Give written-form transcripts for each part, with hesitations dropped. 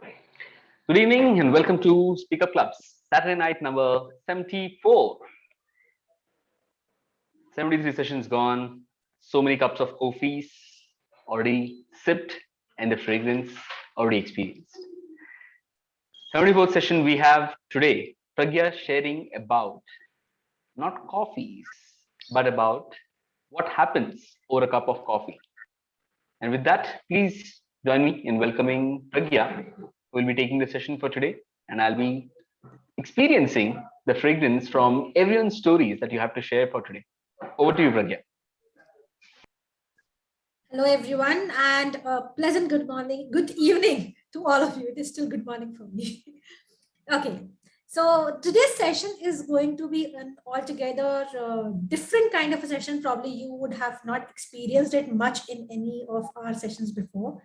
Good evening and welcome to Speaker Club's Saturday night number 74. 73 sessions gone, so many cups of coffees already sipped, and the fragrance already experienced. 74th session we have today, Pragya sharing about not coffees, but about what happens over a cup of coffee. And with that, please join me in welcoming Pragya, who will be taking the session for today. And I'll be experiencing the fragrance from everyone's stories that you have to share for today. Over to you, Pragya. Hello, everyone, and a pleasant good morning, good evening to all of you. It is still good morning for me. Okay, so today's session is going to be an altogether different kind of a session. Probably you would have not experienced it much in any of our sessions before.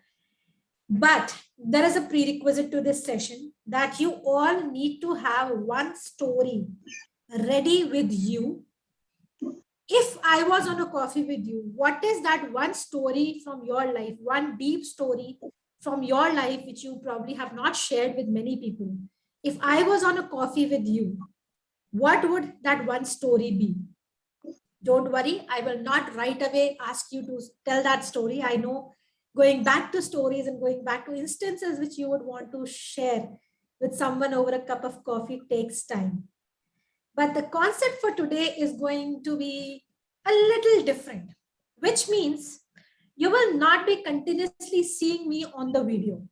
But there is a prerequisite to this session that you all need to have one story ready with you. If I was on a coffee with you, what is that one story from your life, one deep story from your life, which you probably have not shared with many people? If I was on a coffee with you, what would that one story be? Don't worry, I will not right away ask you to tell that story. I know going back to stories and going back to instances which you would want to share with someone over a cup of coffee takes time. But the concept for today is going to be a little different, which means you will not be continuously seeing me on the video.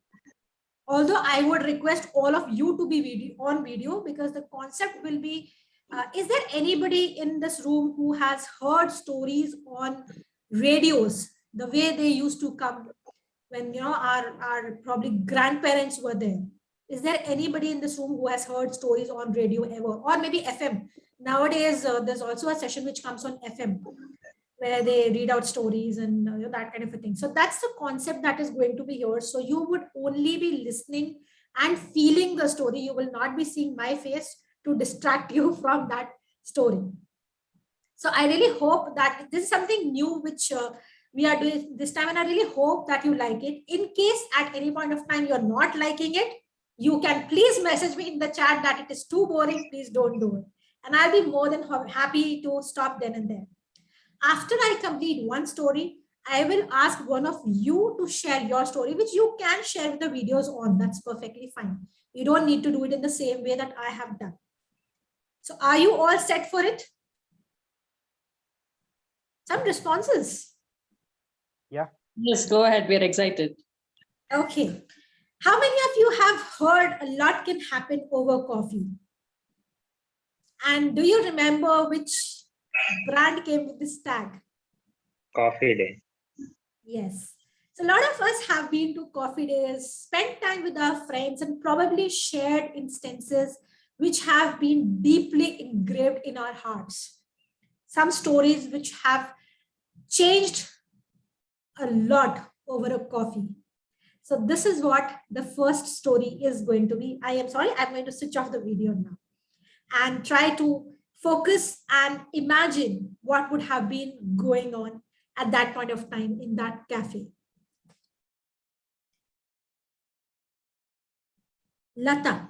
Although I would request all of you to be on video, because the concept will be, is there anybody in this room who has heard stories on radios, the way they used to come when our probably grandparents were there? Is there anybody in this room who has heard stories on radio ever, or maybe FM? Nowadays, there's also a session which comes on FM where they read out stories and that kind of a thing. So that's the concept that is going to be yours. So you would only be listening and feeling the story. You will not be seeing my face to distract you from that story. So I really hope that this is something new which we are doing this time, and I really hope that you like it. In case at any point of time you're not liking it, you can please message me in the chat that it is too boring, please don't do it. And I'll be more than happy to stop then and there. After I complete one story, I will ask one of you to share your story, which you can share with the videos on. That's perfectly fine. You don't need to do it in the same way that I have done. So are you all set for it? Some responses? Yeah. Yes, go ahead. We're excited. Okay. How many of you have heard a lot can happen over coffee? And do you remember which brand came with this tag? Coffee Day. Yes. So a lot of us have been to coffee days, spent time with our friends, and probably shared instances which have been deeply engraved in our hearts. Some stories which have changed a lot over a coffee. So this is what the first story is going to be. I am sorry, I'm going to switch off the video now and try to focus and imagine what would have been going on at that point of time in that cafe. Lata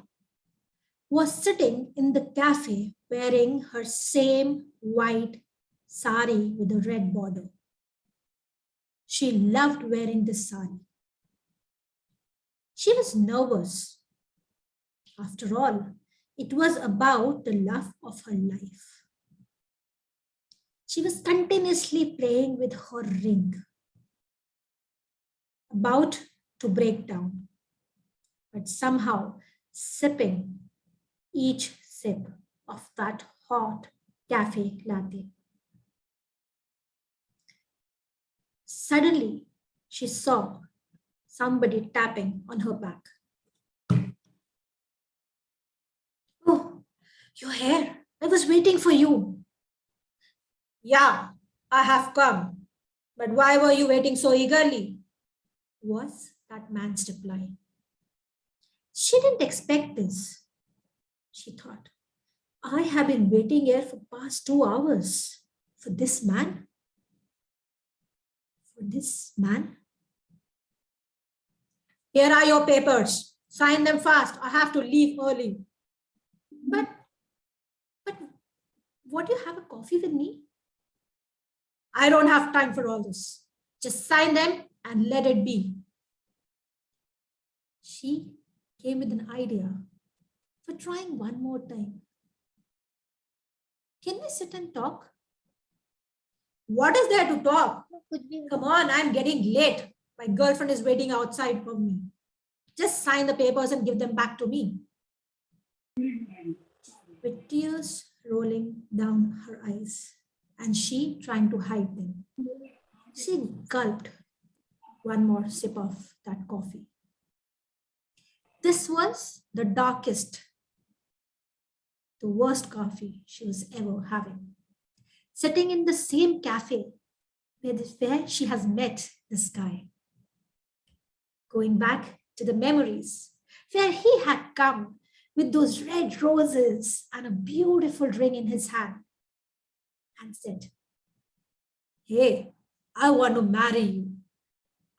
was sitting in the cafe wearing her same white sari with a red border. She loved wearing this sari. She was nervous. After all, it was about the love of her life. She was continuously playing with her ring, about to break down, but somehow sipping each sip of that hot cafe latte. Suddenly, she saw somebody tapping on her back. Oh, you're here. I was waiting for you. Yeah, I have come. But why were you waiting so eagerly? Was that man's reply. She didn't expect this. She thought, I have been waiting here for past 2 hours for this man. For this man? Here are your papers. Sign them fast. I have to leave early. But what do you have a coffee with me? I don't have time for all this. Just sign them and let it be. She came with an idea for trying one more time. Can we sit and talk? What is there to talk? Come on, I'm getting late. My girlfriend is waiting outside for me. Just sign the papers and give them back to me. With tears rolling down her eyes, and she trying to hide them, she gulped one more sip of that coffee. This was the darkest, the worst coffee she was ever having. Sitting in the same cafe where she has met this guy. Going back to the memories where he had come with those red roses and a beautiful ring in his hand and said, "Hey, I want to marry you.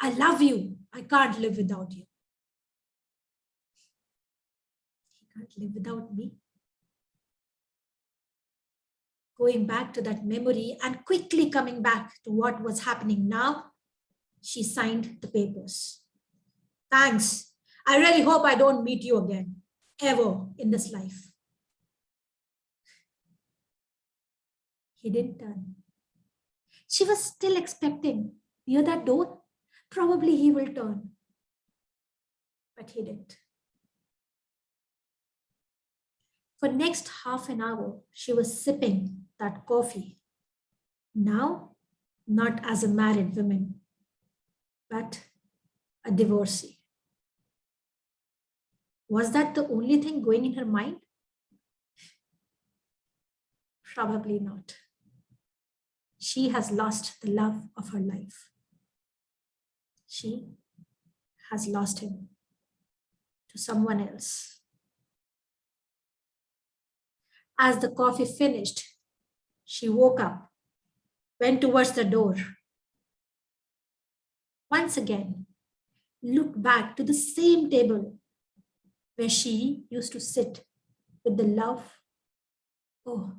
I love you. I can't live without you." He can't live without me. Going back to that memory and quickly coming back to what was happening now, she signed the papers. "Thanks. I really hope I don't meet you again, ever in this life." He didn't turn. She was still expecting near that door. Probably he will turn. But he didn't. For next half an hour, she was sipping that coffee. Now, not as a married woman, but a divorcee. Was that the only thing going in her mind? Probably not. She has lost the love of her life. She has lost him to someone else. As the coffee finished, she woke up, went towards the door. Once again, looked back to the same table where she used to sit with the love, oh,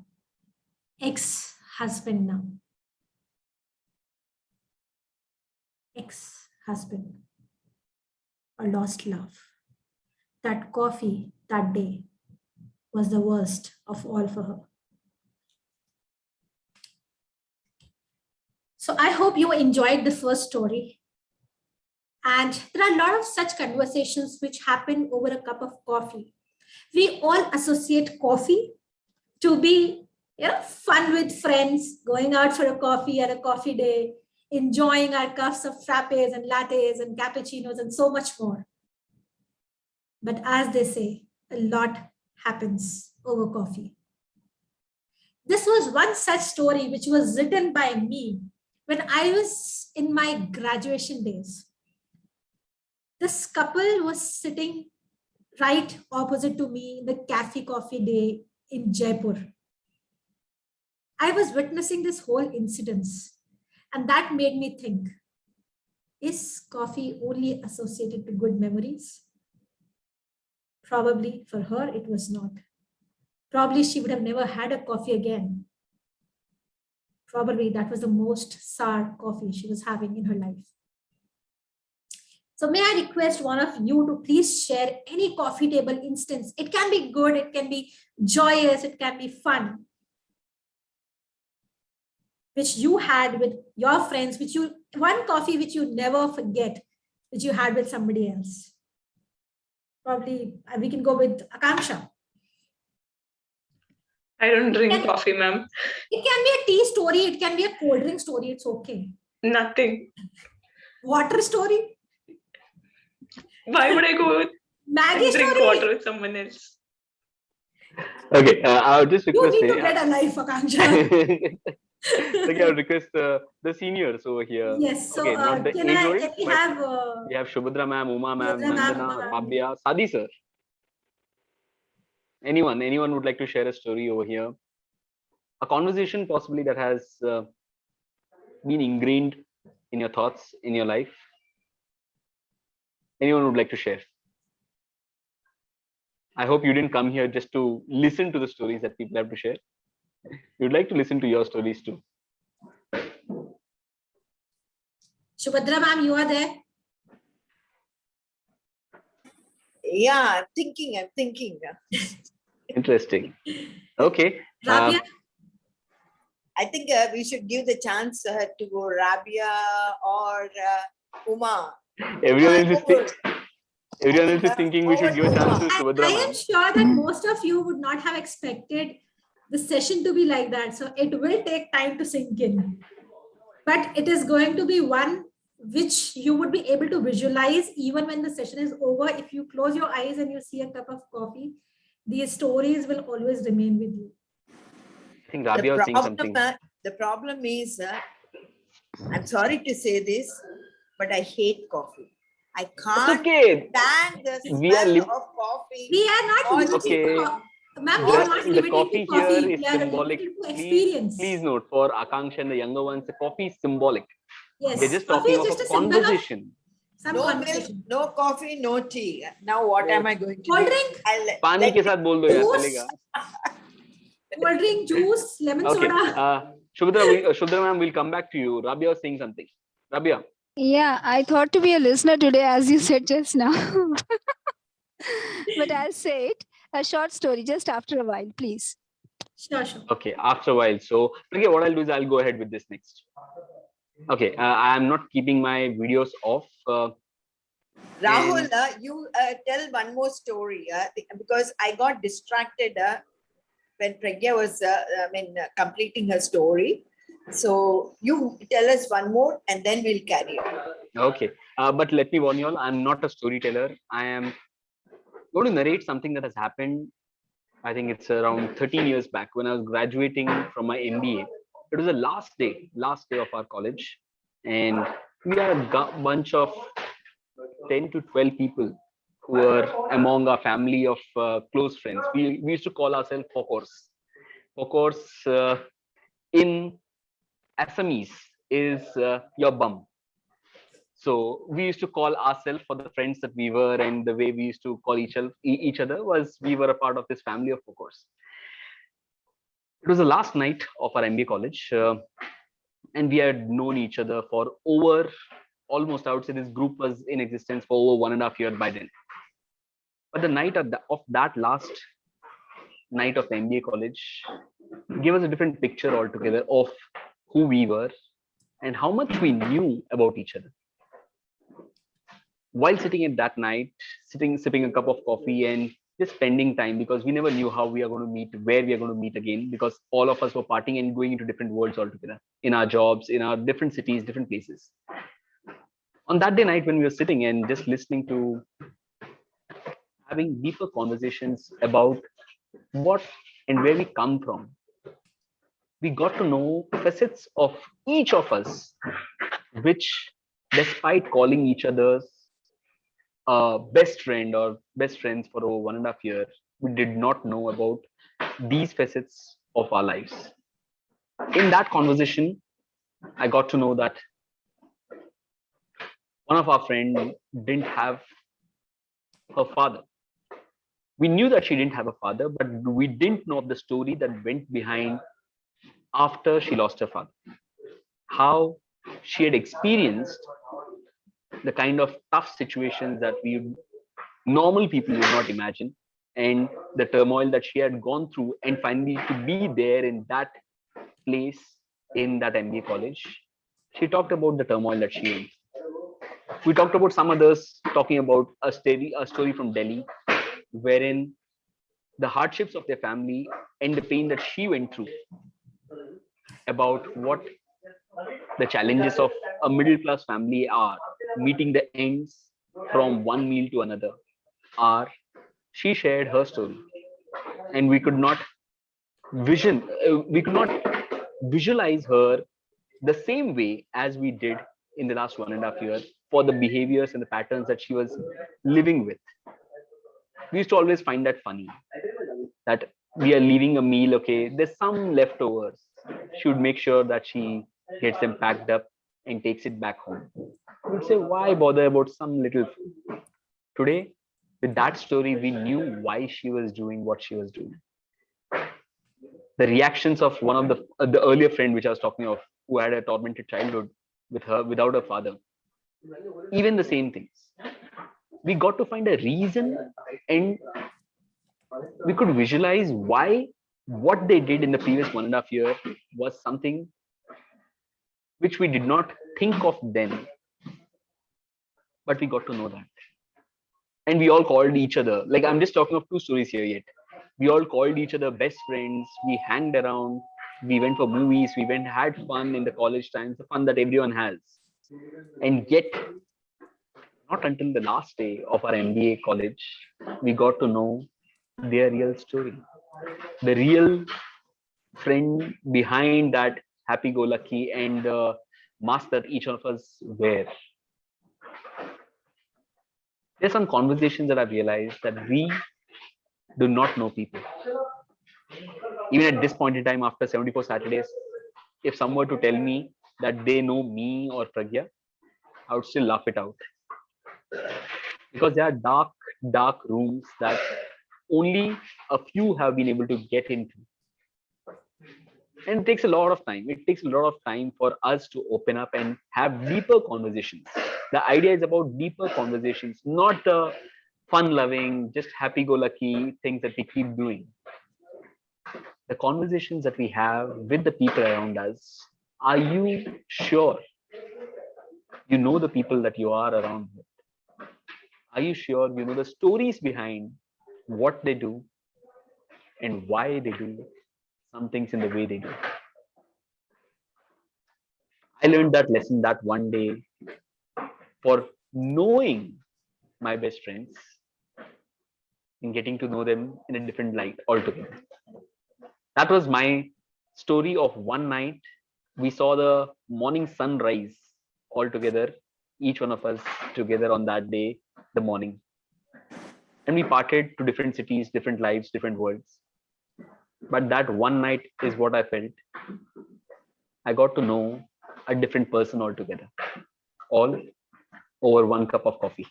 ex-husband now. Ex-husband, or lost love. That coffee that day was the worst of all for her. So I hope you enjoyed the first story. And there are a lot of such conversations which happen over a cup of coffee. We all associate coffee to be fun with friends, going out for a coffee at a coffee day, enjoying our cups of frappes and lattes and cappuccinos and so much more. But as they say, a lot happens over coffee. This was one such story which was written by me when I was in my graduation days. This couple was sitting right opposite to me in the cafe coffee day in Jaipur. I was witnessing this whole incident, and that made me think, is coffee only associated to good memories? Probably for her, it was not. Probably she would have never had a coffee again. Probably that was the most sour coffee she was having in her life. So may I request one of you to please share any coffee table instance. It can be good, it can be joyous, it can be fun, which you had with your friends, one coffee which you never forget, which you had with somebody else. Probably we can go with Akanksha. I don't drink coffee, ma'am. It can be a tea story, it can be a cold drink story, it's okay. Nothing. Water story? Why would I go Maggie and drink story? water with someone else? Okay, I would just You request. need to get a life, Akanksha. Okay, I would request the seniors over here. Yes, so Okay, not the can age old, we but have we have Shubhadra ma'am, Uma ma'am, Shubhadra ma'am, Vandana, Uma ma'am. Rabia, Sadi sir. Anyone would like to share a story over here? A conversation possibly that has been ingrained in your thoughts, in your life? Anyone would like to share? I hope you didn't come here just to listen to the stories that people have to share. You'd like to listen to your stories too. Shubhadra ma'am, you are there. Yeah, I'm thinking. Interesting. Okay. Rabia, I think we should give the chance to go Rabia or Uma. Everyone else Uma, is everyone else is thinking we should give a chance to I Subhadra am ma'am. sure that most of you would not have expected the session to be like that. So it will take time to sink in. But it is going to be one which you would be able to visualize even when the session is over. If you close your eyes and you see a cup of coffee, these stories will always remain with you. I think Rabia was saying something. the problem is, I'm sorry to say this, but I hate coffee. I It's can't okay. stand the We are smell of coffee. We are not Or limiting Okay. to ma'am, we are not The limiting coffee to here coffee. is We are symbolic. limiting to Please, experience. please note for Akanksha and the younger ones, the coffee is symbolic. Yes. They're just Coffee talking is of just a a symbol of conversation. some no milk, conversation. no coffee, no tea. Now what am I going to Cold do? drink, पानी के साथ बोल दो यार Juice. चलेगा. cold drink, juice, lemon Okay. soda. Shubhadra ma'am, will come back to you. Rabia was saying something. Rabia. Yeah, I thought to be a listener today, as you said just now. But I'll say it, a short story just after a while, please. Sure, sure. Okay, after a while. So, okay, what I'll do is I'll go ahead with this next. Okay, I'm not keeping my videos off. Rahul, And- you tell one more story because I got distracted when Pragya was completing her story. So you tell us one more and then we'll carry on. Okay, but let me warn you all, I'm not a storyteller. I am going to narrate something that has happened. I think it's around 13 years back when I was graduating from my MBA. It was the last day of our college, and we are a bunch of 10 to 12 people who were among our family of close friends. We used to call ourselves Pokors. Pokors in Assamese is your bum. So we used to call ourselves for the friends that we were, and the way we used to call each other was we were a part of this family of Pokors. It was the last night of our MBA college, and we had known each other for over almost, I would say this group was in existence for over 1.5 years by then. But the night of that last night of the MBA college gave us a different picture altogether of who we were and how much we knew about each other. While sitting at that night, sipping a cup of coffee and just spending time, because we never knew how we are going to meet, where we are going to meet again, because all of us were partying and going into different worlds altogether, in our jobs, in our different cities, different places. On that day night, when we were sitting and just listening to having deeper conversations about what and where we come from, we got to know facets of each of us, which, despite calling each other's best friend or best friends for over 1.5 years, we did not know about these facets of our lives. In that conversation, I got to know that one of our friends didn't have her father. We knew that she didn't have a father, but we didn't know of the story that went behind after she lost her father. How she had experienced the kind of tough situations that we normal people would not imagine, and the turmoil that she had gone through, and finally to be there in that place in that MBA college. She talked about the turmoil that she went. We talked about some others talking about a story from Delhi, wherein the hardships of their family and the pain that she went through, about what the challenges of a middle class family are, meeting the ends from one meal to another, are. She shared her story, and we could not visualize her the same way as we did in the last 1.5 years for the behaviors and the patterns that she was living with. We used to always find that funny, that we are leaving a meal, okay, there's some leftovers. She would make sure that she gets them packed up and takes it back home. We would say, why bother about some little food? Today, With that story, we knew why she was doing what she was doing. The reactions of one of the earlier friend which I was talking of, who had a tormented childhood with her without her father, even the same things. We got to find a reason, and we could visualize why what they did in the previous 1.5 year was something which we did not think of then, but we got to know that. And we all called each other, like, I'm just talking of 2 stories here yet. We all called each other best friends. We hanged around. We went for movies. We went, had fun in the college times, the fun that everyone has. And yet, not until the last day of our MBA college, we got to know their real story. The real friend behind that happy-go-lucky and the mask that each of us wear. There's some conversations that I've realized that we do not know people. Even at this point in time, after 74 Saturdays, if someone were to tell me that they know me or Pragya, I would still laugh it out. Because there are dark, dark rooms that only a few have been able to get into. And it takes a lot of time. It takes a lot of time for us to open up and have deeper conversations. The idea is about deeper conversations, not the fun-loving, just happy-go-lucky things that we keep doing. The conversations that we have with the people around us, are you sure you know the people that you are around with? Are you sure you know the stories behind what they do and why they do some things in the way they do? I learned that lesson that one day, for knowing my best friends and getting to know them in a different light altogether. That was my story of one night. We saw the morning sunrise all together, each one of us together on that day, the morning. And we parted to different cities, different lives, different worlds. But that one night is what I felt. I got to know a different person altogether, all over one cup of coffee.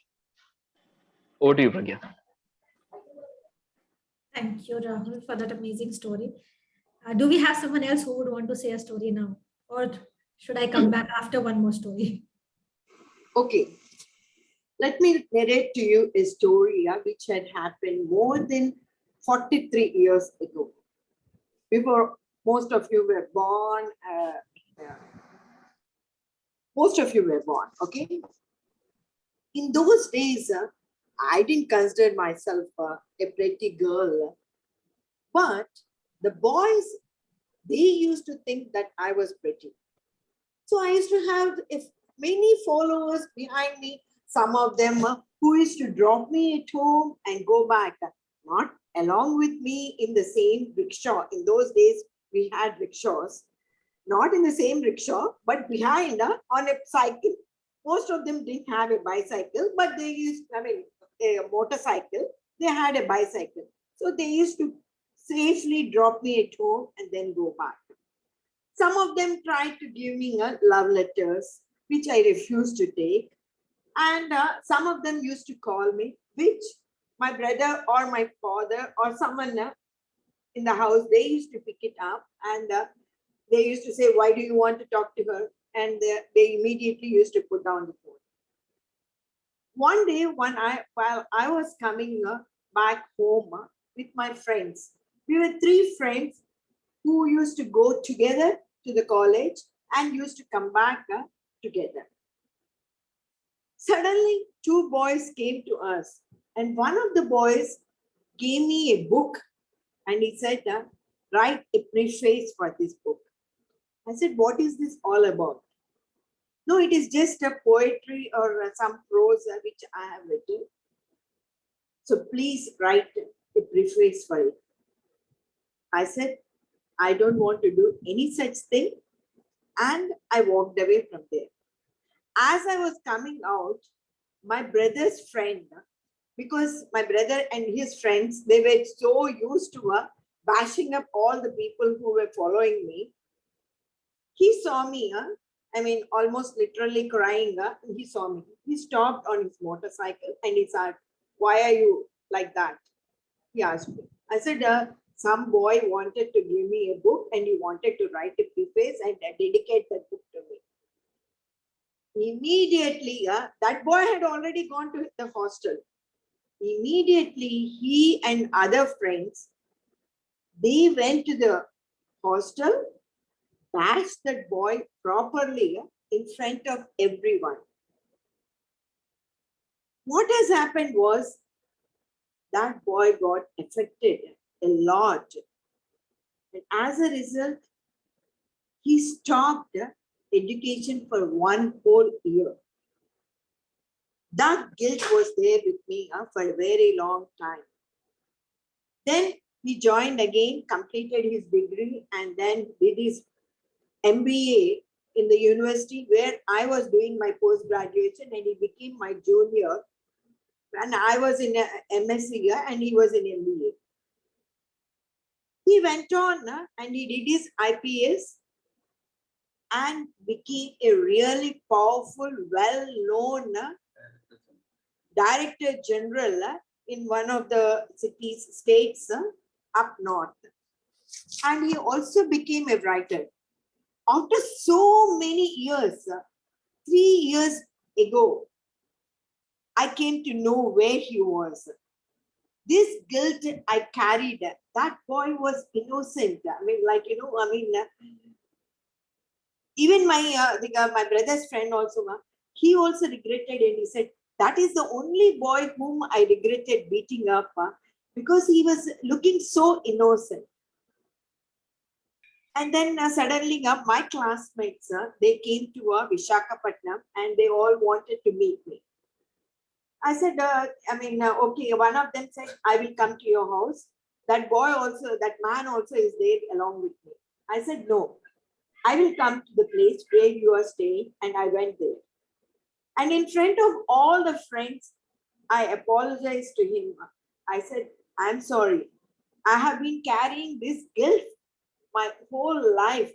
Over to you, Pragya. Thank you, Rahul, for that amazing story. Do we have someone else who would want to say a story now? Or should I come back after one more story? Okay. Let me narrate to you a story which had happened more than 43 years ago. Before most of you were born. Most of you were born, okay? In those days, I didn't consider myself a pretty girl, but the boys, they used to think that I was pretty. So I used to have many followers behind me, some of them who used to drop me at home and go back, not along with me in the same rickshaw. In those days, we had rickshaws, not in the same rickshaw, but behind on a cycle. Most of them didn't have a bicycle, but they used, a motorcycle. They had a bicycle. So they used to safely drop me at home and then go back. Some of them tried to give me love letters, which I refused to take. And some of them used to call me, which my brother or my father or someone in the house, they used to pick it up and they used to say, why do you want to talk to her? And they immediately used to put down the phone. One day, while I was coming back home with my friends, we were 3 friends who used to go together to the college and used to come back together. Suddenly, 2 boys came to us, and one of the boys gave me a book and he said, write a preface for this book. I said, what is this all about? No, it is just a poetry or some prose which I have written. So please write a preface for it. I said, I don't want to do any such thing. And I walked away from there. As I was coming out, my brother's friend, because my brother and his friends, they were so used to bashing up all the people who were following me. He saw me, almost literally crying. He saw me. He stopped on his motorcycle and he said, why are you like that? He asked me. I said, some boy wanted to give me a book and he wanted to write a preface and dedicate that book to me. Immediately, that boy had already gone to the hostel. Immediately, he and other friends, they went to the hostel, bashed that boy properly in front of everyone. What has happened was that boy got affected a lot. And as a result, he stopped education for 1 whole year. That guilt was there with me for a very long time. Then he joined again, completed his degree, and then did his MBA in the university where I was doing my post-graduation, and he became my junior. And I was in a MSc and he was in MBA. He went on and he did his IPS and became a really powerful, well-known Director General in one of the states up north. And he also became a writer. After so many years, 3 years ago, I came to know where he was. This guilt I carried, that boy was innocent. I mean, even my brother's friend also, he also regretted and he said, that is the only boy whom I regretted beating up because he was looking so innocent. And then suddenly my classmates, they came to Vishakhapatnam and they all wanted to meet me. I said, okay, one of them said, I will come to your house. That boy also, that man also is there along with me. I said, no, I will come to the place where you are staying. And I went there. And in front of all the friends, I apologized to him. I said, I'm sorry. I have been carrying this guilt my whole life.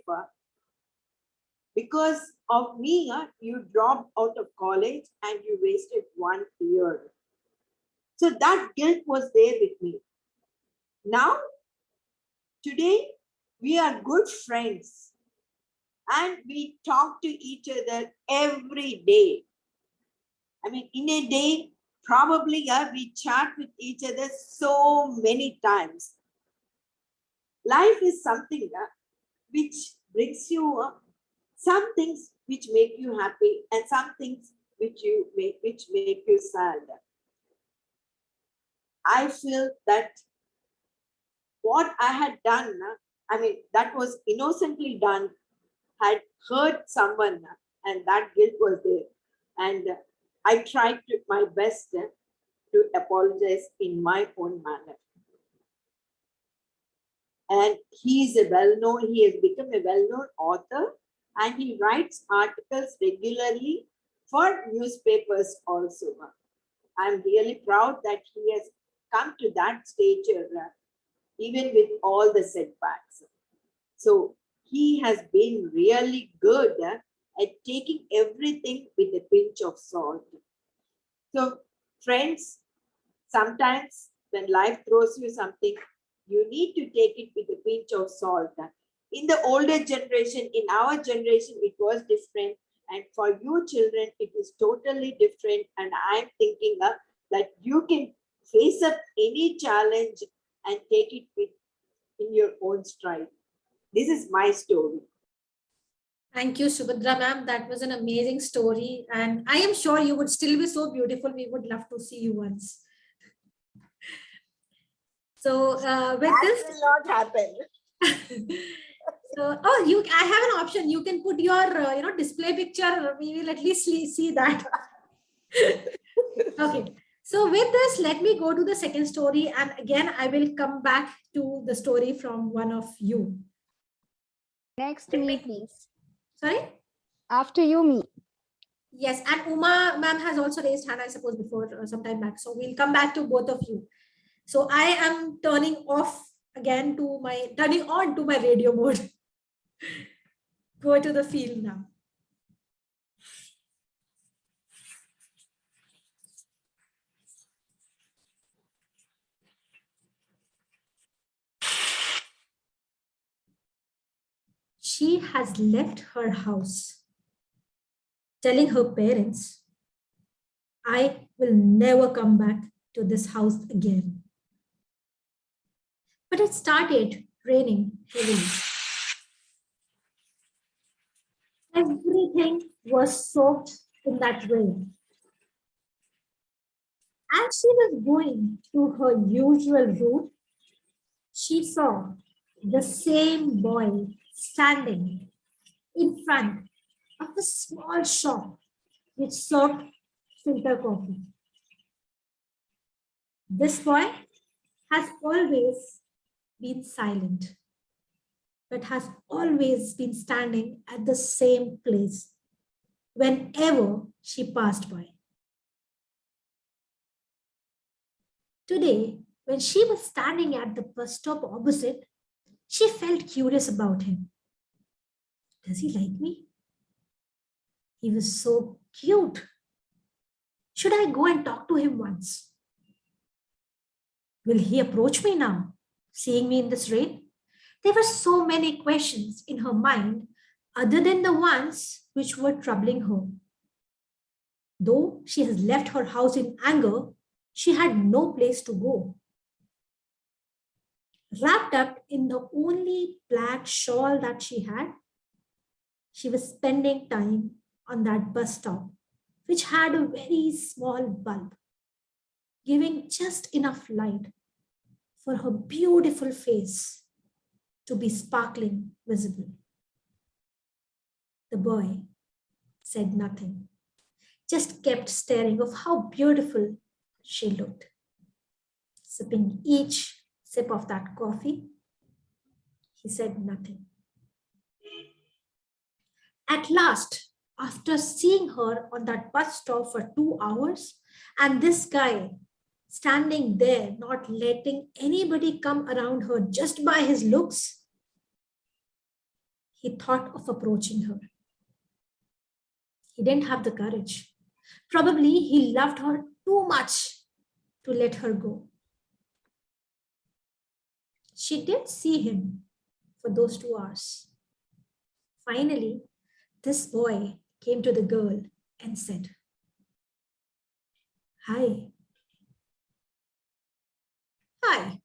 Because of me, you dropped out of college and you wasted 1 year. So that guilt was there with me. Now, today, we are good friends and we talk to each other every day. I mean, in a day, probably we chat with each other so many times. Life is something which brings you some things which make you happy and some things which make you sad. I feel that what I had done, that was innocently done, had hurt someone, and that guilt was there. And I tried my best to apologize in my own manner. And he has become a well-known author, and he writes articles regularly for newspapers also. I'm really proud that he has come to that stature, even with all the setbacks. So he has been really good at taking everything with a pinch of salt. So friends, sometimes when life throws you something, you need to take it with a pinch of salt. In the older generation, in our generation, it was different. And for you children, it is totally different. And I'm thinking that you can face up any challenge and take it in your own stride. This is my story. Thank you, Subhadra ma'am. That was an amazing story. And I am sure you would still be so beautiful. We would love to see you once. So with that this will not happen. So, I have an option. You can put your, display picture. We will at least see that. Okay. So with this, let me go to the second story. And again, I will come back to the story from one of you. Next, me, please. Sorry? After you, me. Yes. And Uma ma'am has also raised hand, I suppose, before some time back. So we'll come back to both of you. So I am turning on to my radio mode. Go to the field now. she has left her house, telling her parents, I will never come back to this house again. But it started raining heavily. Everything was soaked in that rain. As she was going to her usual route, she saw the same boy standing in front of a small shop which served filter coffee. This boy has always been silent, but has always been standing at the same place whenever she passed by. Today, when she was standing at the bus stop opposite, she felt curious about him. Does he like me? He was so cute. Should I go and talk to him once? Will he approach me now, seeing me in this rain? There were so many questions in her mind other than the ones which were troubling her. Though she has left her house in anger, she had no place to go. Wrapped up in the only black shawl that she had, she was spending time on that bus stop, which had a very small bulb, giving just enough light for her beautiful face to be sparkling visible. The boy said nothing, just kept staring of how beautiful she looked. Sipping each sip of that coffee, he said nothing. At last, after seeing her on that bus stop for 2 hours, and this guy standing there, not letting anybody come around her just by his looks, he thought of approaching her. He didn't have the courage. Probably he loved her too much to let her go. She did see him for those 2 hours. Finally, this boy came to the girl and said, Hi. Hi.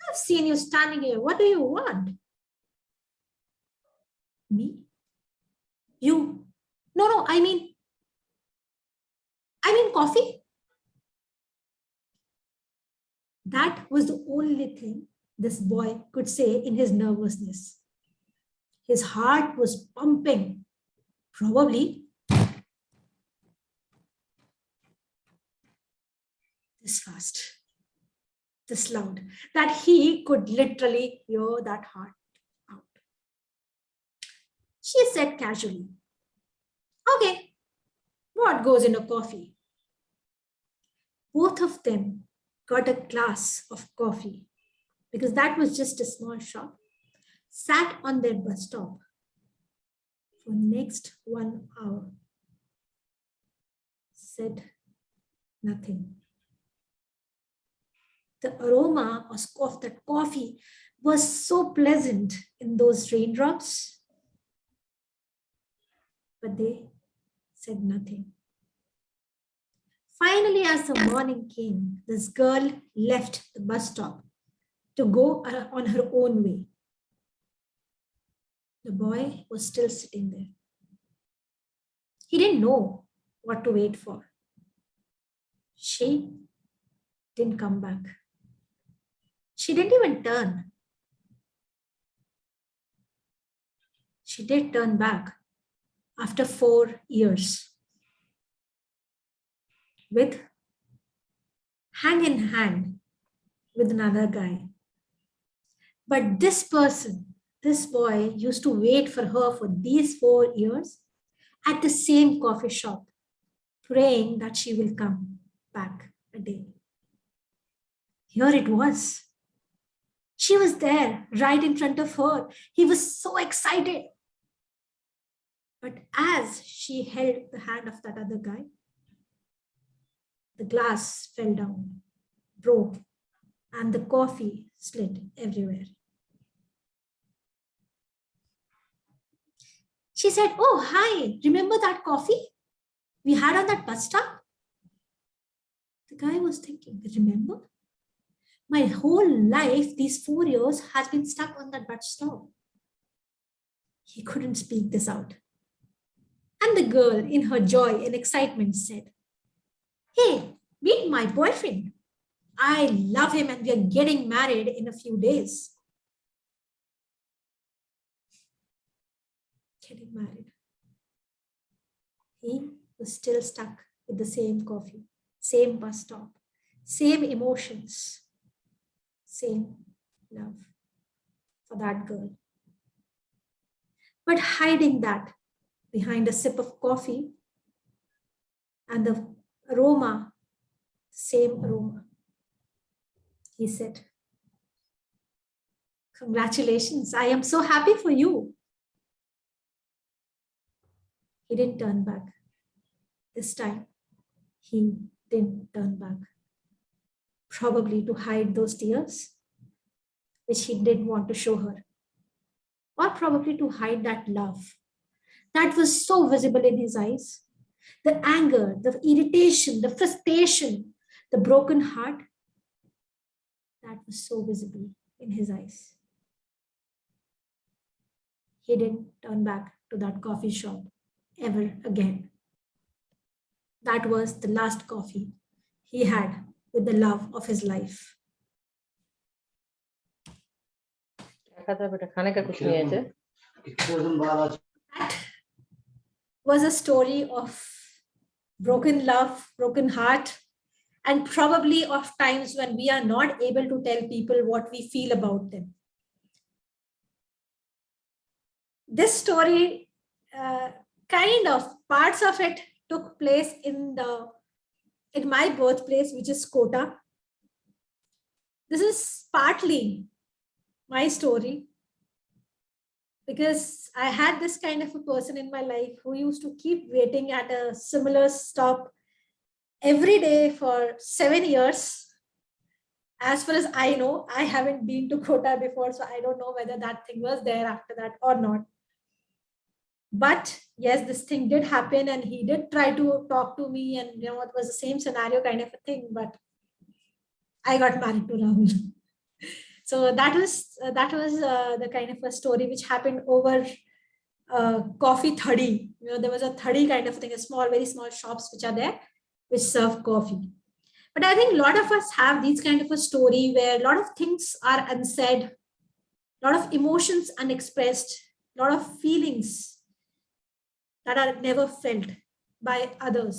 I've seen you standing here. What do you want? Me? You? No, I mean coffee. That was the only thing this boy could say in his nervousness. His heart was pumping, probably this fast, this loud, that he could literally hear that heart out. She said casually, Okay, what goes in a coffee? Both of them got a glass of coffee because that was just a small shop, sat on their bus stop for next 1 hour, said nothing. The aroma of that coffee was so pleasant in those raindrops, but they said nothing. Finally, as the morning came, this girl left the bus stop to go on her own way. The boy was still sitting there. He didn't know what to wait for. She didn't come back. She didn't even turn. She did turn back after 4 years with hand in hand with another guy. But this person, this boy used to wait for her for these 4 years at the same coffee shop, praying that she will come back a day. Here it was. She was there right in front of her. He was so excited. But as she held the hand of that other guy, the glass fell down, broke, and the coffee split everywhere. She said, "Oh, hi, remember that coffee we had on that bus stop?" The guy was thinking, "Remember? My whole life, these 4 years, has been stuck on that bus stop." He couldn't speak this out. And the girl, in her joy and excitement, said, "Hey, meet my boyfriend. I love him and we are getting married in a few days." Getting married. He was still stuck with the same coffee, same bus stop, same emotions, same love for that girl. But hiding that behind a sip of coffee and the aroma, same aroma, he said, "Congratulations, I am so happy for you." He didn't turn back. This time, he didn't turn back. Probably to hide those tears, which he didn't want to show her, or probably to hide that love that was so visible in his eyes. The anger, the irritation, the frustration, the broken heart, that was so visible in his eyes. He didn't turn back to that coffee shop ever again. That was the last coffee he had with the love of his life. That was a story of broken love, broken heart, and probably of times when we are not able to tell people what we feel about them. This story, kind of parts of it took place in my birthplace, which is Kota. This is partly my story because I had this kind of a person in my life who used to keep waiting at a similar stop every day for 7 years. As far as I know, I haven't been to Kota before, so I don't know whether that thing was there after that or not. But yes, this thing did happen and he did try to talk to me, and it was the same scenario kind of a thing, but I got married to Rahul. So that was the kind of a story which happened over coffee thadi. There was a thadi kind of thing, a small, very small shops which are there, which serve coffee. But I think a lot of us have these kind of a story where a lot of things are unsaid, a lot of emotions unexpressed, a lot of feelings that are never felt by others.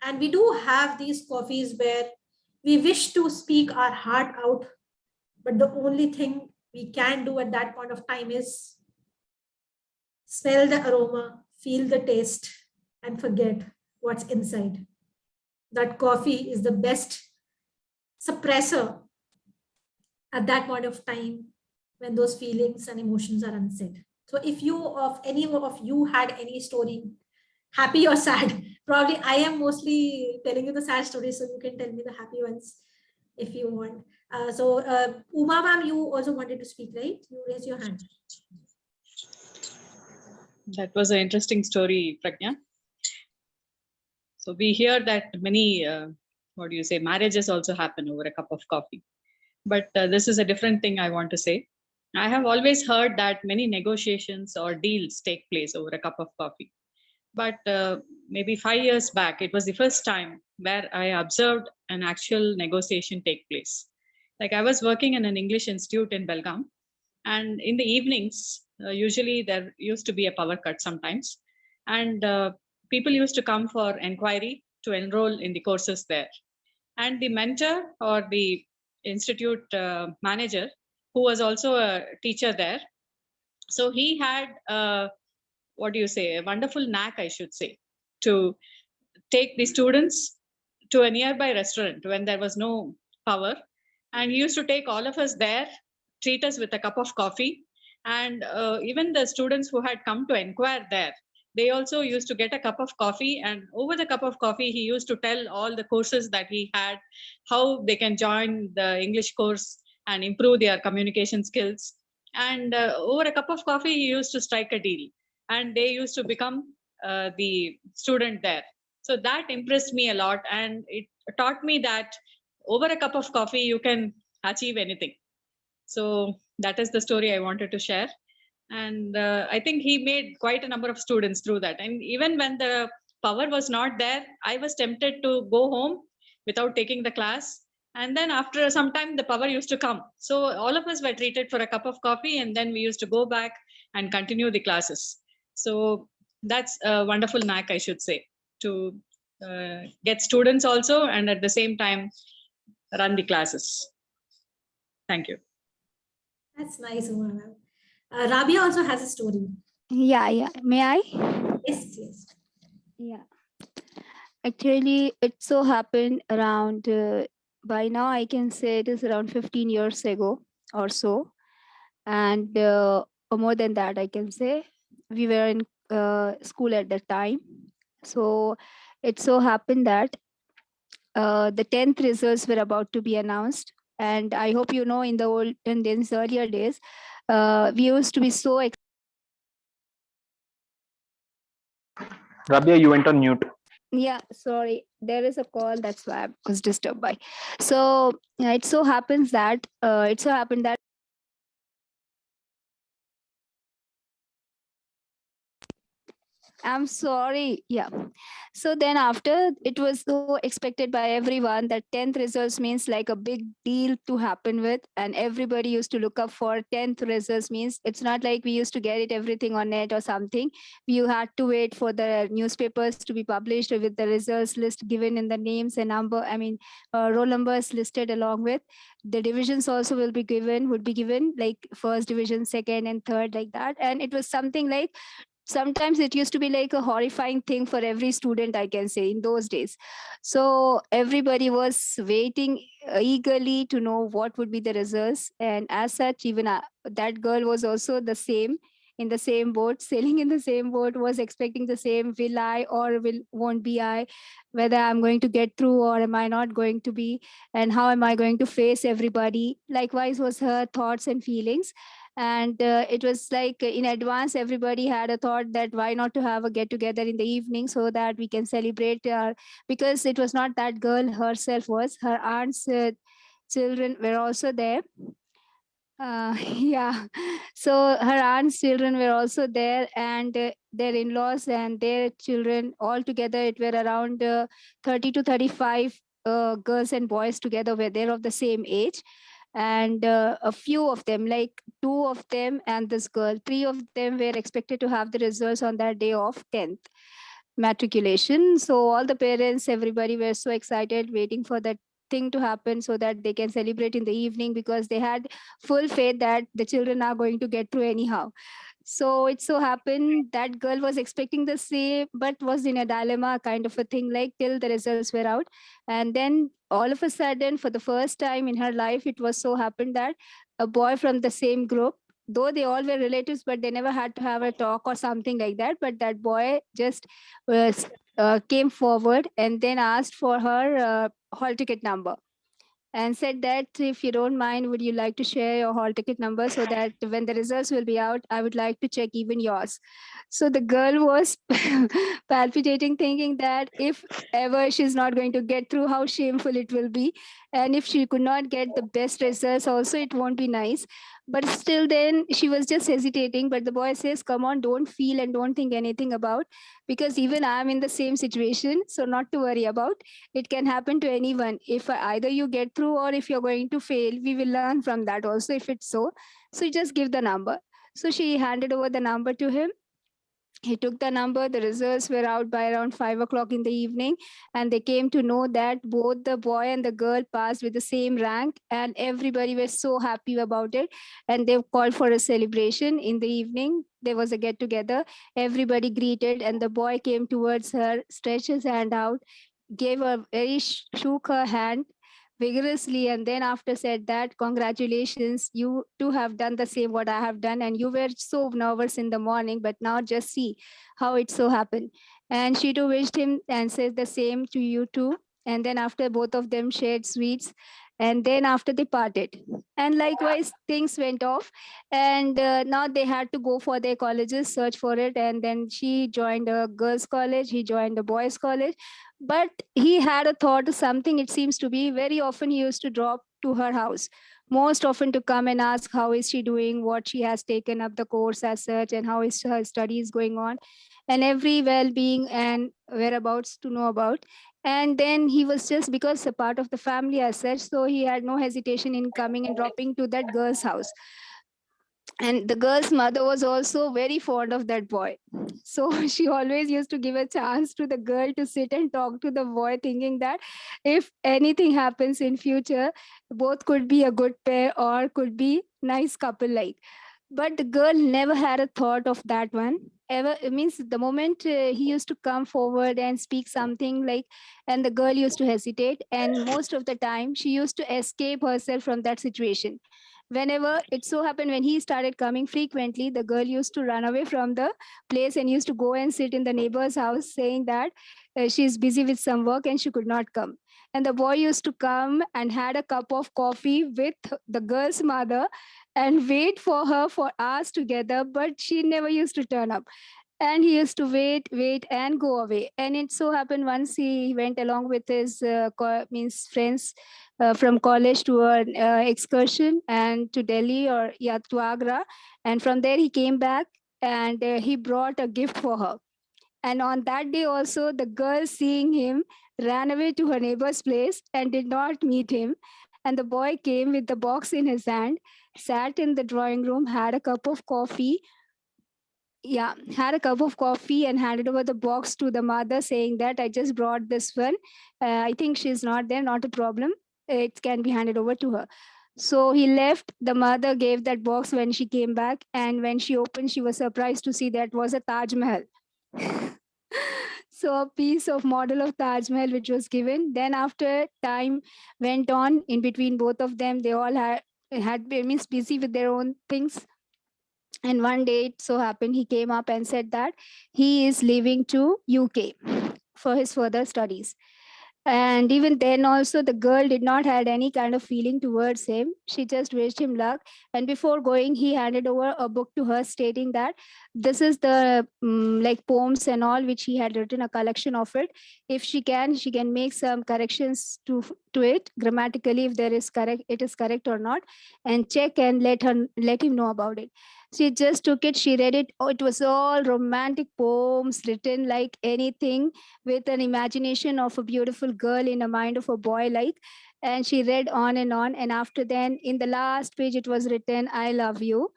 And we do have these coffees where we wish to speak our heart out, but the only thing we can do at that point of time is smell the aroma, feel the taste, and forget what's inside. That coffee is the best suppressor at that point of time when those feelings and emotions are unsaid. So if any of you had any story, happy or sad, probably I am mostly telling you the sad stories, so you can tell me the happy ones if you want. Uma ma'am, you also wanted to speak, right? You raise your hand. That was an interesting story, Pragya. So we hear that many, marriages also happen over a cup of coffee. But this is a different thing I want to say. I have always heard that many negotiations or deals take place over a cup of coffee. But maybe 5 years back, it was the first time where I observed an actual negotiation take place. Like I was working in an English institute in Belgaum, and in the evenings, usually there used to be a power cut sometimes, and people used to come for inquiry to enroll in the courses there. And the mentor or the institute manager, who was also a teacher there, so he had a wonderful knack, I should say, to take the students to a nearby restaurant when there was no power. And he used to take all of us there, treat us with a cup of coffee. And even the students who had come to inquire there, they also used to get a cup of coffee. And over the cup of coffee, he used to tell all the courses that he had, how they can join the English course and improve their communication skills. And over a cup of coffee, he used to strike a deal. and they used to become the student there. So that impressed me a lot, and it taught me that over a cup of coffee you can achieve anything. So that is the story I wanted to share. And I think he made quite a number of students through that. And even when the power was not there, I was tempted to go home without taking the class. And then after some time, the power used to come. So all of us were treated for a cup of coffee, and then we used to go back and continue the classes. So that's a wonderful knack, I should say, to get students also, and at the same time run the classes. Thank you. That's nice, Uma ma'am. Rabia also has a story. Yeah. May I? Yes, yes. Yeah. Actually, it so happened around, by now I can say it is around 15 years ago or so. And or more than that, I can say. We were in school at that time. So it so happened that the 10th results were about to be announced. And I hope you know, in these earlier days, we used to be so Rabia, you went on mute. Yeah, sorry. There is a call. That's why I was disturbed by. So it so happens that I'm sorry. Yeah. So then after, it was so expected by everyone that 10th results means like a big deal to happen with, and everybody used to look up for 10th results. Means it's not like we used to get it everything on net or something. You had to wait for the newspapers to be published with the results list given in the names and roll numbers listed along with the divisions also would be given like first division, second and third, like that. And it was something like, sometimes it used to be like a horrifying thing for every student, I can say, in those days. So everybody was waiting eagerly to know what would be the results. And as such, even that girl was also the same, in the same boat, sailing in the same boat, was expecting the same, will I or won't be I, whether I'm going to get through or am I not going to be, and how am I going to face everybody. Likewise was her thoughts and feelings. And it was like in advance everybody had a thought that why not to have a get together in the evening so that we can celebrate because it was not that girl herself, was her aunt's children were also there. Yeah. So her aunt's children were also there, and their in-laws and their children all together, it were around 30 to 35 girls and boys together were there of the same age. And a few of them, like two of them and this girl, three of them were expected to have the results on that day of 10th matriculation. So all the parents, everybody were so excited waiting for that thing to happen so that they can celebrate in the evening, because they had full faith that the children are going to get through anyhow. So it so happened that girl was expecting the same, but was in a dilemma kind of a thing, like till the results were out. And then all of a sudden, for the first time in her life, it was so happened that a boy from the same group, though they all were relatives, but they never had to have a talk or something like that. But that boy just was, came forward and then asked for her hall ticket number, and said that if you don't mind, would you like to share your hall ticket number so that when the results will be out, I would like to check even yours. So the girl was palpitating, thinking that if ever she's not going to get through, how shameful it will be. And if she could not get the best results also, it won't be nice. But still then she was just hesitating. But the boy says, come on, don't feel and don't think anything about, because even I'm in the same situation. So not to worry about, it can happen to anyone. If either you get through or if you're going to fail, we will learn from that also if it's so. So you just give the number. So she handed over the number to him. He took the number. The results were out by around 5 o'clock in the evening, and they came to know that both the boy and the girl passed with the same rank, and everybody was so happy about it. And they called for a celebration in the evening. There was a get together. Everybody greeted, and the boy came towards her, stretched his hand out, gave her very shook her hand vigorously, and then after said that congratulations, you too have done the same what I have done, and you were so nervous in the morning, but now just see how it so happened. And she too wished him and said the same to you too. And then after both of them shared sweets, And then after they parted. And likewise, things went off. And now they had to go for their colleges, search for it. And then she joined a girls' college, he joined a boys' college. But he had a thought of something, it seems to be very often he used to drop to her house, most often to come and ask how is she doing, what she has taken up the course as such, and how is her studies going on, and every well-being and whereabouts to know about. And then he was just, because a part of the family as such, so he had no hesitation in coming and dropping to that girl's house. And the girl's mother was also very fond of that boy, so she always used to give a chance to the girl to sit and talk to the boy, thinking that if anything happens in future, both could be a good pair or could be nice couple like. But the girl never had a thought of that one ever. It means the moment he used to come forward and speak something like, and the girl used to hesitate, and most of the time she used to escape herself from that situation. Whenever it so happened, when he started coming frequently, the girl used to run away from the place and used to go and sit in the neighbor's house, saying that she's busy with some work and she could not come. And the boy used to come and had a cup of coffee with the girl's mother and wait for her for hours together, but she never used to turn up. And he used to wait and go away. And it so happened once he went along with his means friends from college to an excursion and to Delhi, or yeah, to Agra. And from there he came back, and he brought a gift for her. And on that day also, the girl, seeing him, ran away to her neighbor's place and did not meet him. And the boy came with the box in his hand, sat in the drawing room, had a cup of coffee. Yeah, had a cup of coffee and handed over the box to the mother, saying that I just brought this one. I think she's not there, not a problem. It can be handed over to her. So he left. The mother gave that box when she came back. And when she opened, she was surprised to see that was a Taj Mahal. So a piece of model of Taj Mahal which was given. Then after time went on, in between both of them, they all had been means busy with their own things. And one day it so happened he came up and said that he is leaving to UK for his further studies. And even then also, the girl did not had any kind of feeling towards him. She just wished him luck. And before going, he handed over a book to her, stating that this is the like poems and all which he had written, a collection of it. If she can make some corrections to it grammatically, if there is correct, it is correct or not, and check and let him know about it. She just took it, she read it. Oh, it was all romantic poems written like anything, with an imagination of a beautiful girl in the mind of a boy like. And she read on, and after then, in the last page it was written, I love you.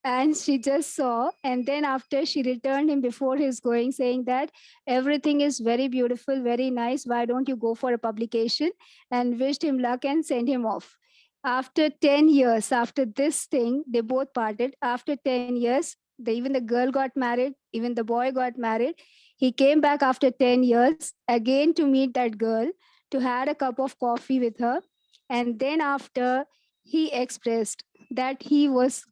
And she just saw, and then after, she returned him before his going, saying that everything is very beautiful, very nice, why don't you go for a publication, and wished him luck and sent him off. After 10 years after this thing, they both parted. After 10 years, even the girl got married, even the boy got married. He came back after 10 years again to meet that girl, to had a cup of coffee with her. And then after, he expressed that he was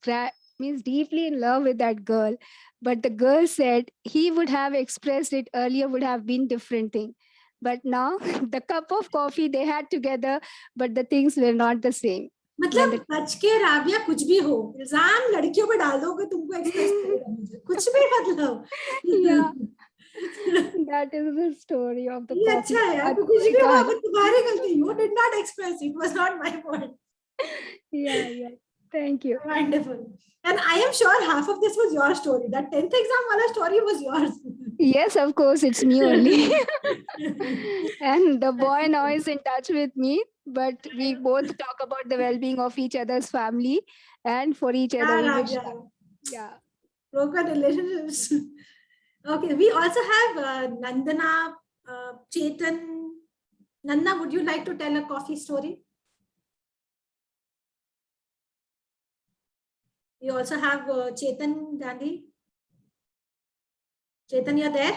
means deeply in love with that girl. But the girl said he would have expressed it earlier, would have been different thing. But now the cup of coffee they had together, but the things were not the same. मतलब बच के राबिया कुछ भी हो, इल्जाम लड़कियों पे डाल दो कि तुमको एक्सप्रेस करेगा मुझे, कुछ भी मतलब. Yeah, that is the story of the ये coffee. अच्छा है यार, कुछ भी हो अगर तुम्हारी गलती, you did not express, it was not my fault. Yeah. Thank you. Wonderful. And I am sure half of this was your story. That 10th exam wala story was yours. Yes, of course, it's me only. And the boy now is in touch with me, but we both talk about the well-being of each other's family, and for each other we wish. Yeah. Broken relationships. Okay, we also have Nandana, Chetan. Nanda, would you like to tell a coffee story? We also have Chetan Gandhi. Chetan, you're there?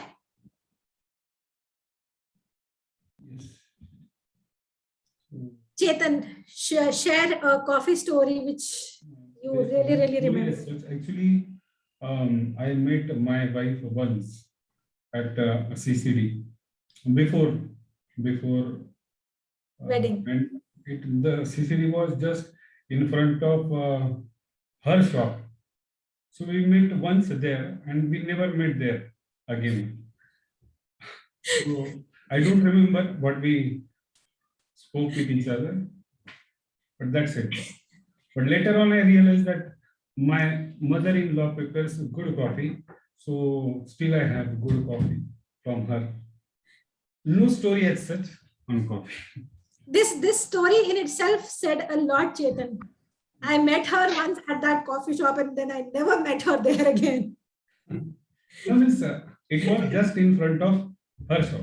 Yes. Chetan, share a coffee story which you really remember. Yes, actually, I met my wife once at CCD before Wedding. And the CCD was just in front of her shop. So we met once there and we never met there again. So I don't remember what we spoke with each other, but that's it. But later on, I realized that my mother-in-law prepares good coffee. So still I have good coffee from her. No story as such on coffee. This story in itself said a lot, Chetan. I met her once at that coffee shop and then I never met her there again. No, means, it was just in front of her shop,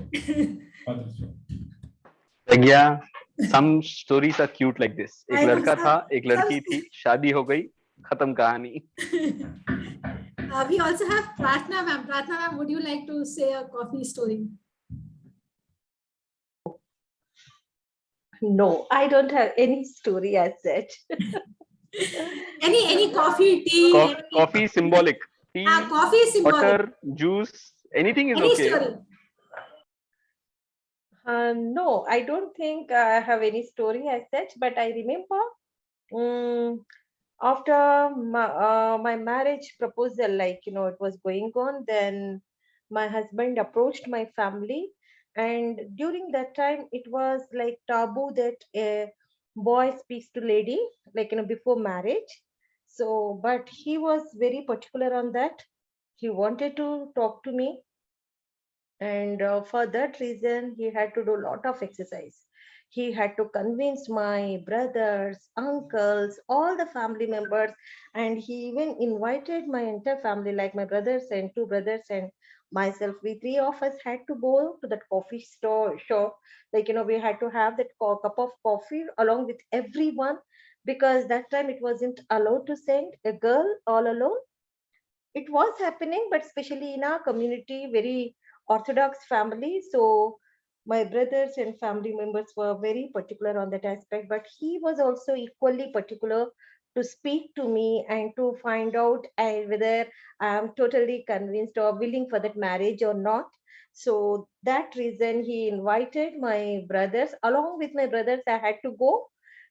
father's shop. Yeah, some stories are cute like this. एक I know, लड़का था, एक लड़की some- थी, शादी हो गई, खत्म कहानी. we also have Pratna ma'am. Pratna ma'am, would you like to say a coffee story? No, I don't have any story as such. Any coffee, tea, any, Coffee symbolic. Tea, coffee is symbolic. butter, juice, anything is Any okay. story. No, I don't think I have any story as such, but I remember after my marriage proposal, like, it was going on, then my husband approached my family. And during that time, it was like taboo that a boy speaks to lady, like, before marriage. So, but he was very particular on that. He wanted to talk to me, and for that reason he had to do a lot of exercise. He had to convince my brothers, uncles, all the family members, and he even invited my entire family, like my brothers and two brothers and myself. We three of us had to go to that coffee store shop, like, we had to have that cup of coffee along with everyone, because that time it wasn't allowed to send a girl all alone. It was happening, but especially in our community, very orthodox family. So my brothers and family members were very particular on that aspect, but he was also equally particular to speak to me and to find out whether I am totally convinced or willing for that marriage or not. So that reason he invited my brothers. Along with my brothers, I had to go,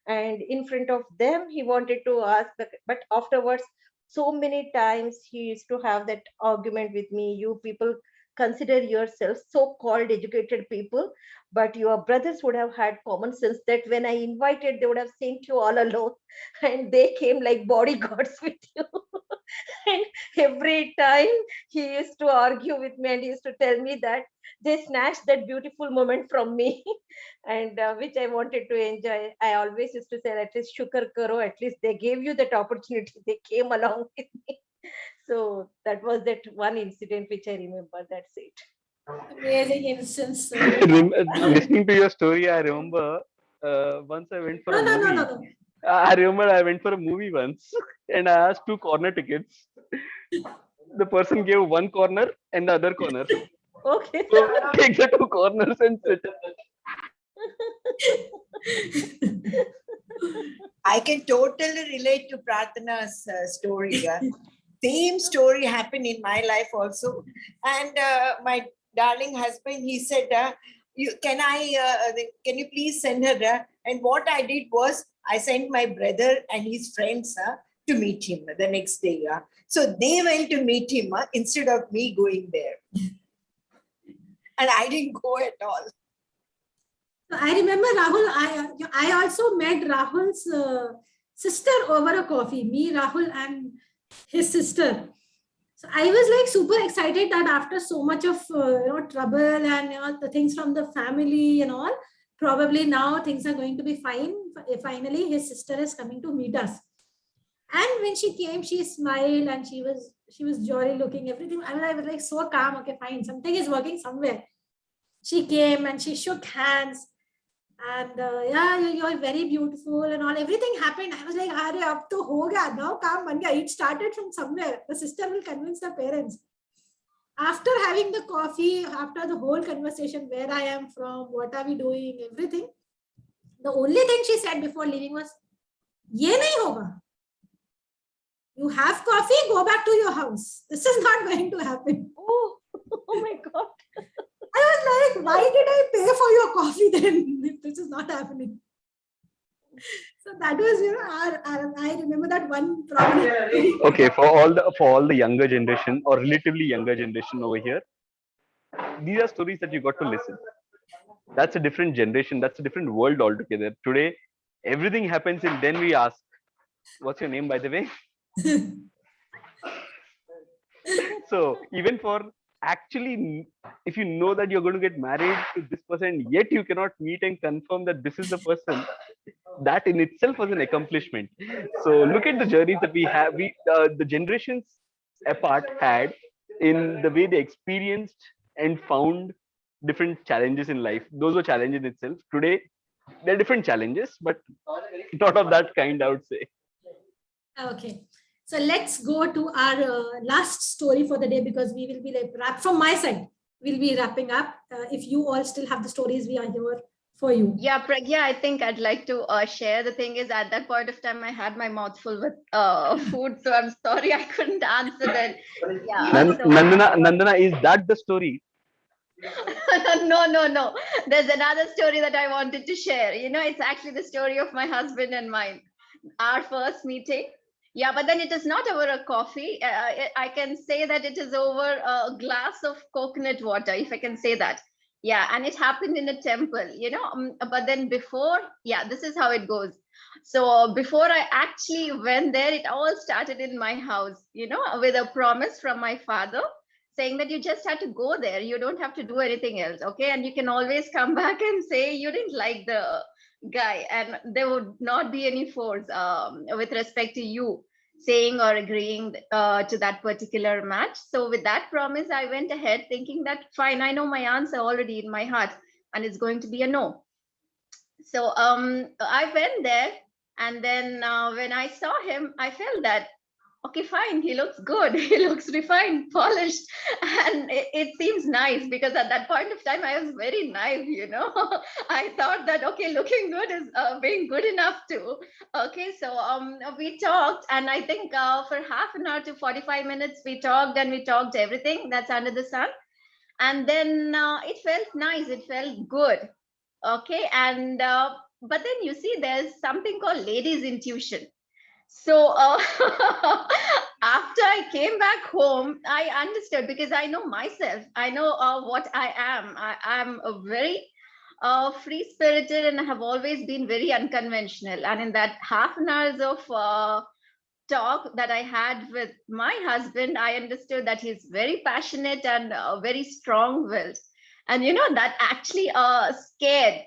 and in front of them he wanted to ask, but afterwards so many times he used to have that argument with me. You people consider yourselves so-called educated people, but your brothers would have had common sense that when I invited, they would have sent you all alone, and they came like bodyguards with you. And every time he used to argue with me, and he used to tell me that they snatched that beautiful moment from me, and which I wanted to enjoy. I always used to say, at least shukar karo, at least they gave you that opportunity. They came along with me. So that was that one incident which I remember. That's it. Amazing instance. Listening to your story, I remember once I went for a movie. No. I remember I went for a movie once and I asked 2 corner tickets. The person gave one corner and the other corner. Okay. So take the 2 corners and sit. I can totally relate to Pratana's story. Same story happened in my life also. And my darling husband, he said, can you please send her? And what I did was I sent my brother and his friends to meet him the next day. So they went to meet him instead of me going there. And I didn't go at all. I remember Rahul, I also met Rahul's sister over a coffee, me, Rahul, and his sister. So I was like super excited that after so much of trouble and the things from the family and all, probably now things are going to be fine. Finally, his sister is coming to meet us. And when she came, she smiled and she was jolly looking, everything. I was like so calm. Okay, fine, something is working somewhere. She came and she shook hands. And you're very beautiful and all. Everything happened. I was like, "Arey, ab to ho gaya. Now kaam ban gaya." It started from somewhere. The sister will convince the parents. After having the coffee, after the whole conversation, where I am from, what are we doing, everything, the only thing she said before leaving was, "Ye nahi hoga. You have coffee, go back to your house. This is not going to happen." Oh my God. I was like, why did I pay for your coffee then if this is not happening? So that was, I remember that one prominent. Okay, for all the younger generation or relatively younger generation over here, these are stories that you got to listen. That's a different generation. That's a different world altogether. Today, everything happens, and then we ask, "What's your name, by the way?" So even for actually, if you know that you're going to get married to this person, yet you cannot meet and confirm that this is the person, that in itself was an accomplishment. So look at the journeys that we have. The generations apart had in the way they experienced and found different challenges in life. Those were challenges in itself. Today, there are different challenges, but not of that kind, I would say. Okay. So let's go to our last story for the day, because we will be like wrap from my side. We'll be wrapping up. If you all still have the stories, we are here for you. Yeah, Pragya, I think I'd like to share. The thing is, at that point of time, I had my mouth full with food, so I'm sorry I couldn't answer that. Yeah. Nandana, is that the story? No. There's another story that I wanted to share. It's actually the story of my husband and mine. Our first meeting. Yeah, but then it is not over a coffee. I can say that it is over a glass of coconut water, if I can say that. Yeah, and it happened in a temple, but then before, yeah, this is how it goes. So before I actually went there, it all started in my house, with a promise from my father saying that you just have to go there. You don't have to do anything else. Okay. And you can always come back and say you didn't like the guy, and there would not be any force with respect to you saying or agreeing to that particular match. So with that promise, I went ahead thinking that fine, I know my answer already in my heart, and it's going to be a no. So I went there, and then when I saw him, I felt that okay, fine, he looks good, he looks refined, polished, and it seems nice, because at that point of time I was very naive. I thought that okay, looking good is being good enough too. Okay, so we talked, and I think for half an hour to 45 minutes we talked, and we talked everything that's under the sun, and then it felt nice, it felt good. Okay, and but then you see, there's something called ladies intuition. So after I came back home, I understood, because I know myself. I know what I am. I'm a very free spirited, and I have always been very unconventional. And in that half an hour of talk that I had with my husband, I understood that he's very passionate and very strong willed. And that actually scared.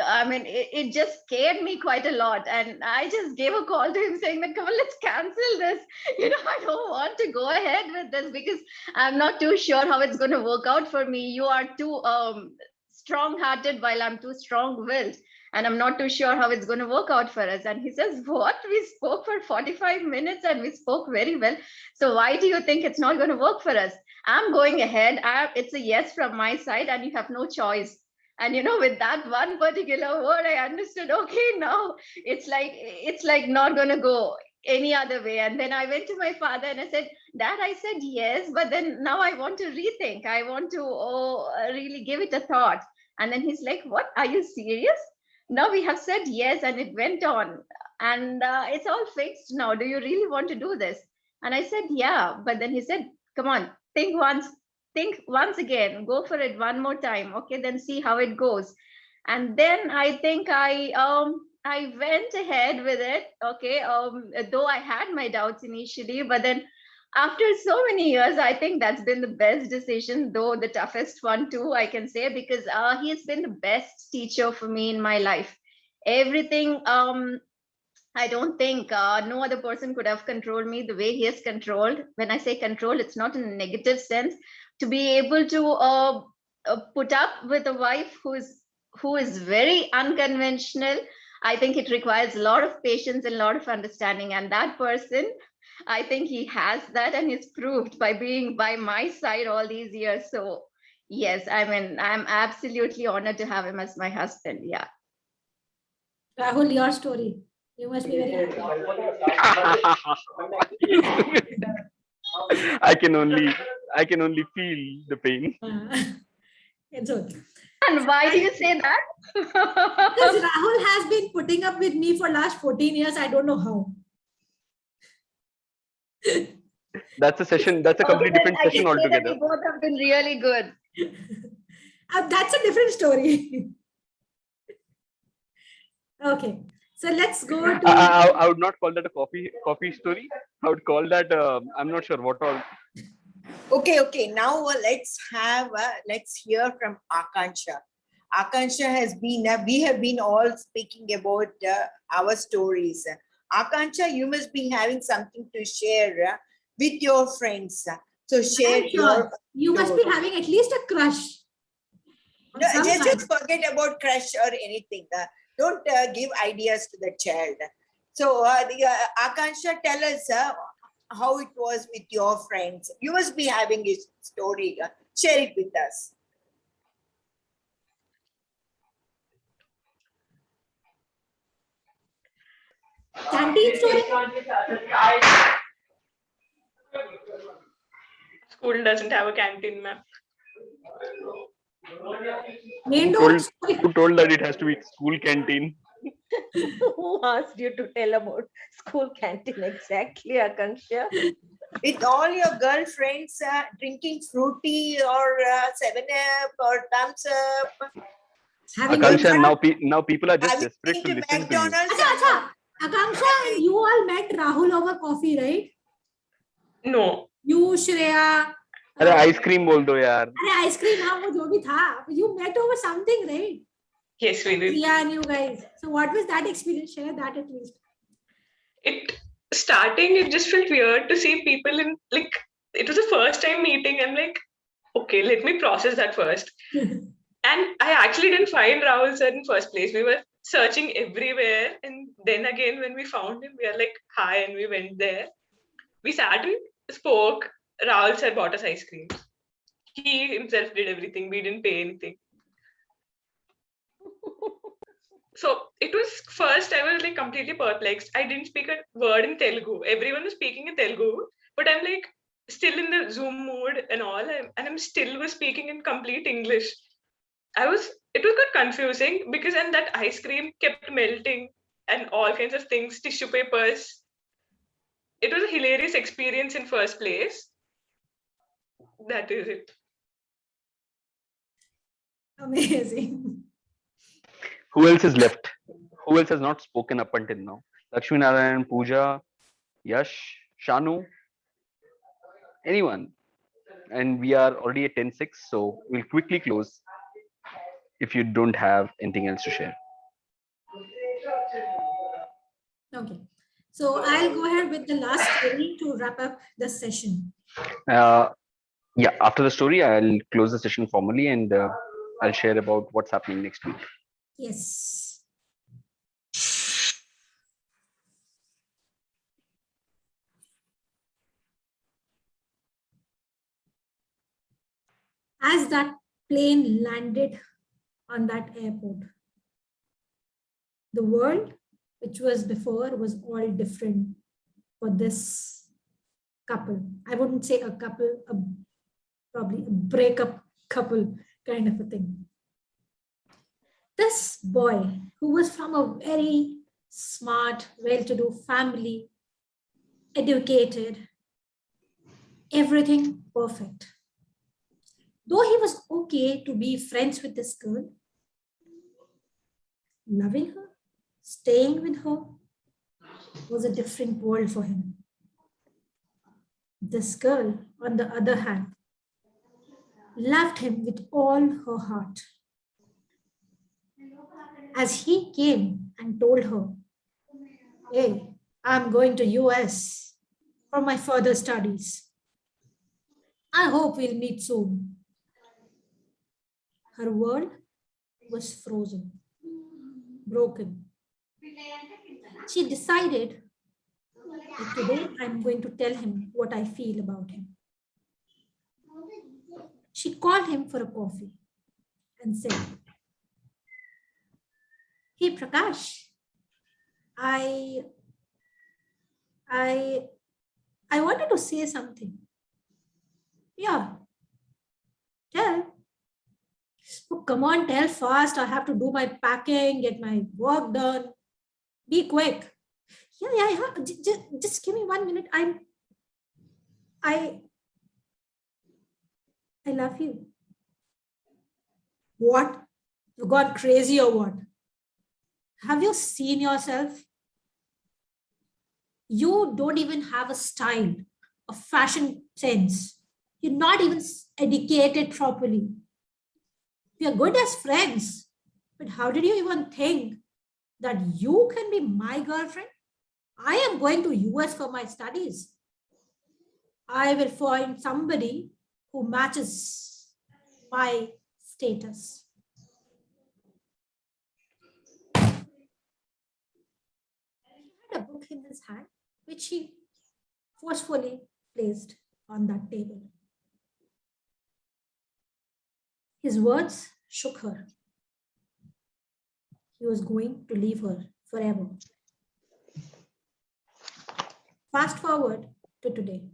I mean, it just scared me quite a lot. And I just gave a call to him saying that, come on, let's cancel this. I don't want to go ahead with this, because I'm not too sure how it's going to work out for me. You are too strong-hearted, while I'm too strong-willed. And I'm not too sure how it's going to work out for us. And he says, what? We spoke for 45 minutes and we spoke very well. So why do you think it's not going to work for us? I'm going ahead. It's a yes from my side, and you have no choice. And with that one particular word, I understood, okay, now it's like not going to go any other way. And then I went to my father and I said, Dad, I said yes, but then now I want to rethink. I want to really give it a thought. And then he's like, what? Are you serious? Now we have said yes, and it went on, and it's all fixed now. Do you really want to do this? And I said, yeah. But then he said, come on, think once again, go for it one more time. Okay, then see how it goes. And then I think I went ahead with it. Okay, though I had my doubts initially, but then after so many years, I think that's been the best decision, though the toughest one too, I can say, because he has been the best teacher for me in my life. Everything, I don't think no other person could have controlled me the way he has controlled. When I say control, it's not in a negative sense. To be able to put up with a wife who is very unconventional, I think it requires a lot of patience and a lot of understanding. And that person, I think he has that, and he's proved by being by my side all these years. So yes, I mean, I'm absolutely honored to have him as my husband. Yeah. Rahul, your story. You must be very happy. I can only feel the pain. It's okay. And why do you say that? Because Rahul has been put putting up with me for last 14 years. I don't know how. That's a session. That's a Oh, complete well, different I session can say that altogether. we both have been really good. That's a different story. Okay. So let's go to. I would not call that a coffee story. I would call that I'm not sure what all. Okay. Now let's hear from Akansha. Akansha has been. We have been all speaking about our stories. Akansha, you must be having something to share with your friends. So share I'm your. sure you must be story. having at least a crush. on No, some just guy. forget about crush or anything. Don't give ideas to the child. So, Akansha, tell us how it was with your friends. You must be having a story. Share it with us. Canteen story. School doesn't have a canteen, ma'am. Main door story. Who told that it has to be school canteen? Who asked you to tell about school canteen exactly, Akansha? With all your girlfriends drinking fruity or 7-Up or Thumbs Up. Having Akansha, pizza. now people are just Having desperate to been to listen to you. McDonald's. Acha. Akansha, you all met Rahul over coffee, right? No. You, Shreya. अरे ice cream बोल दो यार. अरे ice cream हाँ वो जो भी था. You met over something, right? Yes, we did. Yeah, and you guys. So what was that experience? Share that at least. It just felt weird to see people in, like, it was the first time meeting. I'm like, okay, let me process that first. And I actually didn't find Rahul sir in first place. We were searching everywhere. And then again, when we found him, we are like, hi, and we went there. We sat and spoke. Rahul sir bought us ice cream. He himself did everything. We didn't pay anything. So it was first, I was like completely perplexed. I didn't speak a word in Telugu. Everyone was speaking in Telugu, but I'm like still in the Zoom mode and all, and I'm still was speaking in complete English. It was quite confusing because and that ice cream kept melting and all kinds of things, tissue papers. It was a hilarious experience in first place. That is it. Amazing. Who else is left? Who else has not spoken up until now? Lakshmi Narayan, Pooja, Yash, Shanu, anyone? And we are already at 10:06, so we'll quickly close if you don't have anything else to share. Okay. So I'll go ahead with the last story to wrap up the session. Yeah, after the story, I'll close the session formally and I'll share about what's happening next week. Yes. As that plane landed on that airport, the world, which was before, was all different for this couple. I wouldn't say a couple, probably a breakup couple kind of a thing. This boy, who was from a very smart, well-to-do family, educated, everything perfect. Though he was okay to be friends with this girl, loving her, staying with her, was a different world for him. This girl, on the other hand, loved him with all her heart. As he came and told her, hey, I'm going to US for my further studies. I hope we'll meet soon. Her world was frozen, broken. She decided that today I'm going to tell him what I feel about him. She called him for a coffee and said, hey Prakash, I wanted to say something. Yeah, tell. Oh, come on, tell fast. I have to do my packing, get my work done. Be quick. Yeah. Just give me 1 minute. I love you. What? You got crazy or what? Have you seen yourself? You don't even have a style, a fashion sense. You're not even educated properly. We are good as friends, but how did you even think that you can be my girlfriend? I am going to US for my studies. I will find somebody who matches my status. He had a book in his hand, which he forcefully placed on that table. His words shook her. He was going to leave her forever. Fast forward to today,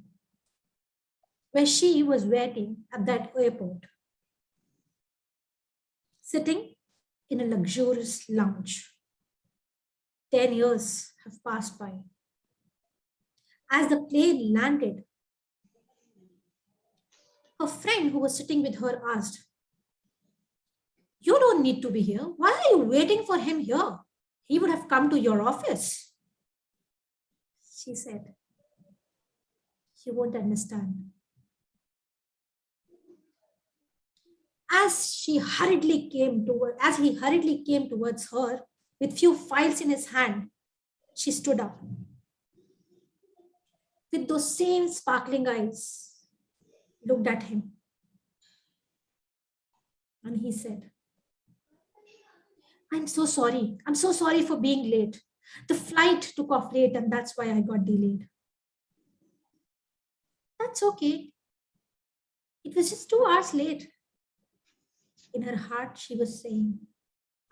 where she was waiting at that airport, sitting in a luxurious lounge. 10 years have passed by. As the plane landed, her friend who was sitting with her asked, "You don't need to be here. Why are you waiting for him here? He would have come to your office." She said, "You won't understand." As he hurriedly came towards her with few files in his hand, she stood up. With those same sparkling eyes, looked at him. And he said, I'm so sorry. I'm so sorry for being late. The flight took off late and that's why I got delayed. That's okay. It was just 2 hours late. In her heart, she was saying,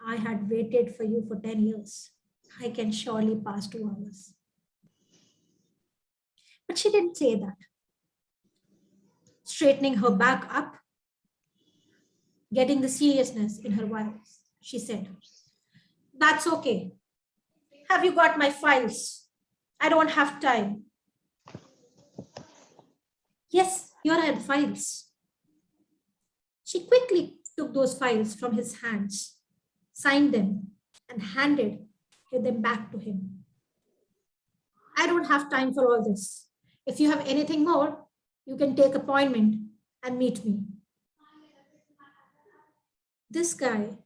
I had waited for you for 10 years. I can surely pass 2 hours. But she didn't say that. Straightening her back up, getting the seriousness in her voice, she said, That's okay. Have you got my files? I don't have time. Yes, here are the files. She quickly took those files from his hands, signed them, and handed them back to him. I don't have time for all this. If you have anything more, you can take appointment and meet me. This guy,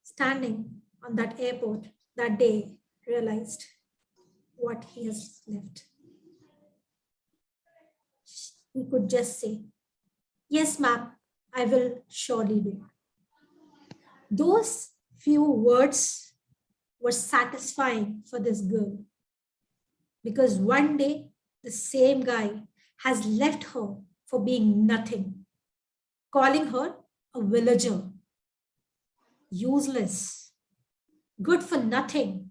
standing on that airport that day, realized what he has left. He could just say, Yes, ma'am, I will surely do. Those few words were satisfying for this girl because one day the same guy has left her for being nothing, calling her a villager, useless, good for nothing,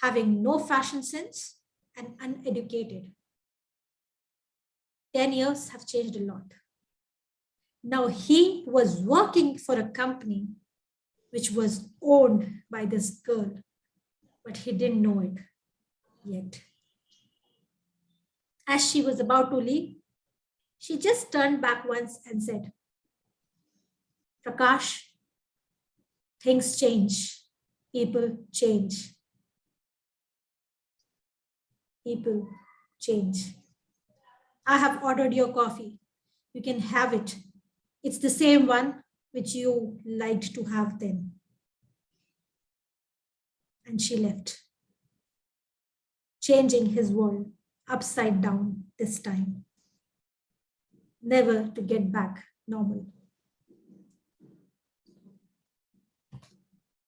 having no fashion sense and uneducated. 10 years have changed a lot. Now he was working for a company which was owned by this girl, but he didn't know it yet. As she was about to leave, she just turned back once and said, Prakash, things change, people change. People change. I have ordered your coffee. You can have it. It's the same one which you liked to have then. And she left, changing his world upside down this time, never to get back normal.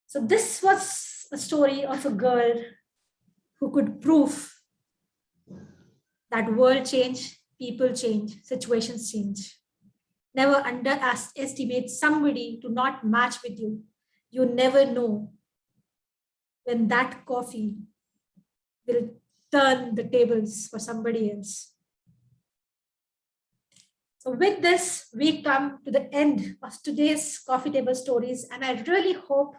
So this was a story of a girl who could prove that world change, people change, situations change. Never underestimate somebody to not match with you. You never know when that coffee will turn the tables for somebody else. So with this, we come to the end of today's coffee table stories. And I really hope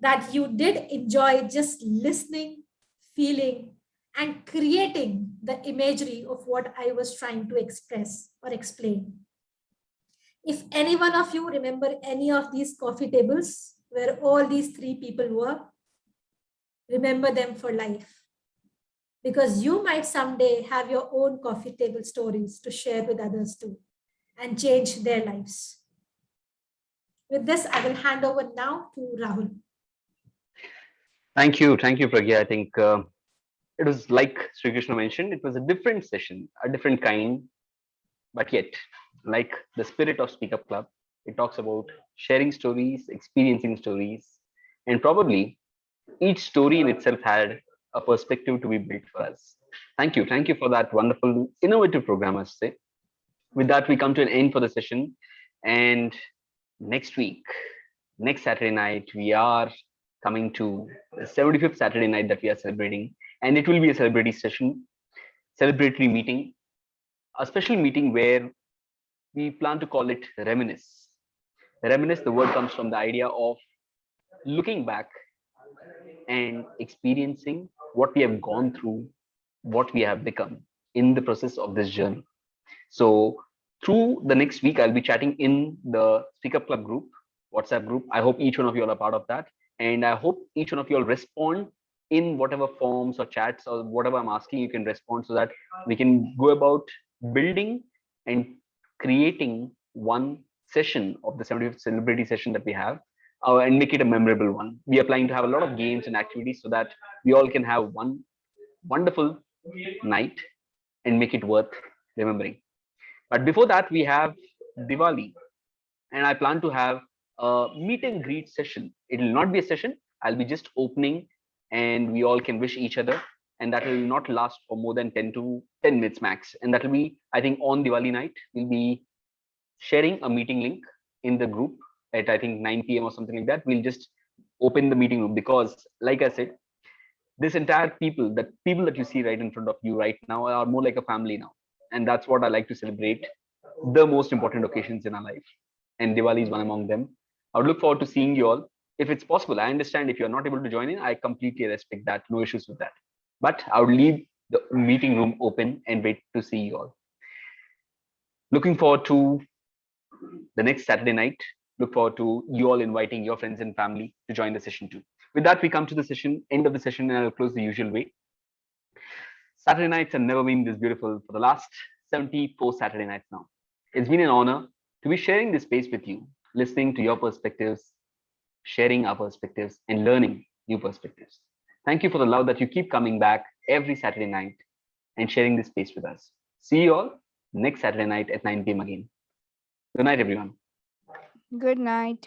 that you did enjoy just listening, feeling, and creating the imagery of what I was trying to express or explain. If any one of you remember any of these coffee tables where all these three people were, remember them for life. Because you might someday have your own coffee table stories to share with others too and change their lives. With this, I will hand over now to Rahul. Thank you, Pragya. I think it was like Sri Krishna mentioned, it was a different session, a different kind, but yet, like the spirit of Speak Up Club, it talks about sharing stories, experiencing stories, and probably each story in itself had a perspective to be built for us. Thank you for that wonderful, innovative program, I should say. With that, we come to an end for the session, and next week, next Saturday night, we are coming to the 75th Saturday night that we are celebrating, and it will be a celebratory session, celebratory meeting, a special meeting where we plan to call it Reminisce. Reminisce, the word comes from the idea of looking back and experiencing what we have gone through, what we have become in the process of this journey. So, through the next week, I'll be chatting in the Speak Up Club group, WhatsApp group. I hope each one of you all are part of that. And I hope each one of you all respond in whatever forms or chats or whatever I'm asking, you can respond so that we can go about building and creating one session of the 75th celebrity session that we have and make it a memorable one. We are planning to have a lot of games and activities so that we all can have one wonderful night and make it worth remembering. But before that, we have Diwali, and I plan to have a meet and greet session. It will not be a session, I'll be just opening, and we all can wish each other. And that will not last for more than 10 to 10 minutes max. And that will be, I think, on Diwali night, we'll be sharing a meeting link in the group at I think 9 p.m. or something like that. We'll just open the meeting room because, like I said, this entire people that you see right in front of you right now are more like a family now, and that's what I like to celebrate, the most important occasions in our life, and Diwali is one among them. I would look forward to seeing you all if it's possible. I understand if you're not able to join in, I completely respect that, no issues with that, but I would leave the meeting room open and wait to see you all. Looking forward to the next Saturday night. Look forward to you all inviting your friends and family to join the session too. With that, we come to the session, end of the session, and I'll close the usual way. Saturday nights have never been this beautiful for the last 74 Saturday nights now. It's been an honor to be sharing this space with you, listening to your perspectives, sharing our perspectives, and learning new perspectives. Thank you for the love that you keep coming back every Saturday night and sharing this space with us. See you all next Saturday night at 9 p.m. again. Good night, everyone. Good night.